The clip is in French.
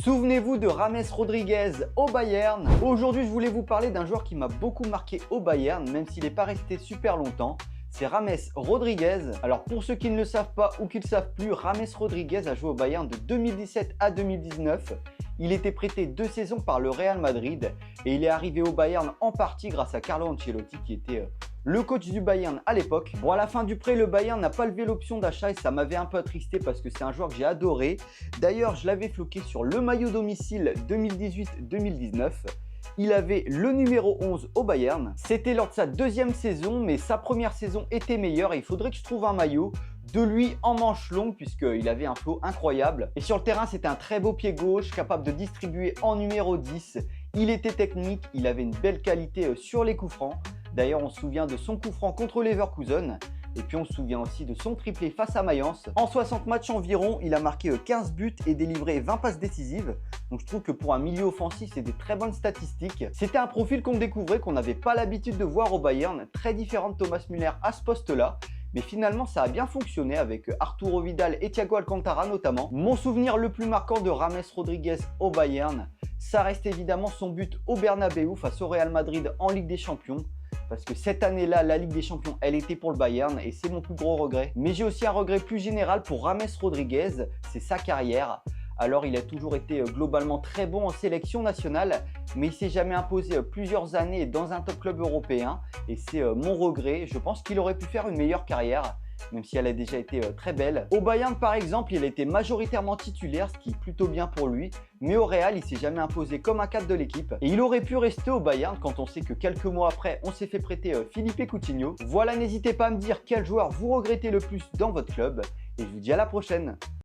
Souvenez-vous de James Rodriguez au Bayern. Aujourd'hui, je voulais vous parler d'un joueur qui m'a beaucoup marqué au Bayern, même s'il n'est pas resté super longtemps. C'est James Rodriguez. Alors pour ceux qui ne le savent pas ou qui ne le savent plus, James Rodriguez a joué au Bayern de 2017 à 2019. Il était prêté 2 saisons par le Real Madrid et il est arrivé au Bayern en partie grâce à Carlo Ancelotti qui était le coach du Bayern à l'époque. Bon, à la fin du prêt, le Bayern n'a pas levé l'option d'achat et ça m'avait un peu attristé parce que c'est un joueur que j'ai adoré. D'ailleurs, je l'avais floqué sur le maillot domicile 2018-2019. Il avait le numéro 11 au Bayern. C'était lors de sa deuxième saison, mais sa première saison était meilleure et il faudrait que je trouve un maillot de lui en manche longue puisqu'il avait un flow incroyable. Et sur le terrain, c'était un très beau pied gauche, capable de distribuer en numéro 10. Il était technique, il avait une belle qualité sur les coups francs. D'ailleurs, on se souvient de son coup franc contre Leverkusen. Et puis on se souvient aussi de son triplé face à Mayence. En 60 matchs environ, il a marqué 15 buts et délivré 20 passes décisives. Donc je trouve que pour un milieu offensif, c'est des très bonnes statistiques. C'était un profil qu'on découvrait, qu'on n'avait pas l'habitude de voir au Bayern, très différent de Thomas Müller à ce poste-là. Mais finalement, ça a bien fonctionné avec Arturo Vidal et Thiago Alcantara notamment. Mon souvenir le plus marquant de James Rodriguez au Bayern, ça reste évidemment son but au Bernabeu face au Real Madrid en Ligue des Champions. Parce que cette année-là, la Ligue des Champions, elle était pour le Bayern et c'est mon plus gros regret. Mais j'ai aussi un regret plus général pour James Rodriguez, c'est sa carrière. Alors, il a toujours été globalement très bon en sélection nationale, mais il ne s'est jamais imposé plusieurs années dans un top club européen. Et c'est mon regret. Je pense qu'il aurait pu faire une meilleure carrière, même si elle a déjà été très belle. Au Bayern, par exemple, il a été majoritairement titulaire, ce qui est plutôt bien pour lui. Mais au Real, il ne s'est jamais imposé comme un cadre de l'équipe. Et il aurait pu rester au Bayern quand on sait que quelques mois après, on s'est fait prêter Philippe Coutinho. Voilà, n'hésitez pas à me dire quel joueur vous regrettez le plus dans votre club. Et je vous dis à la prochaine.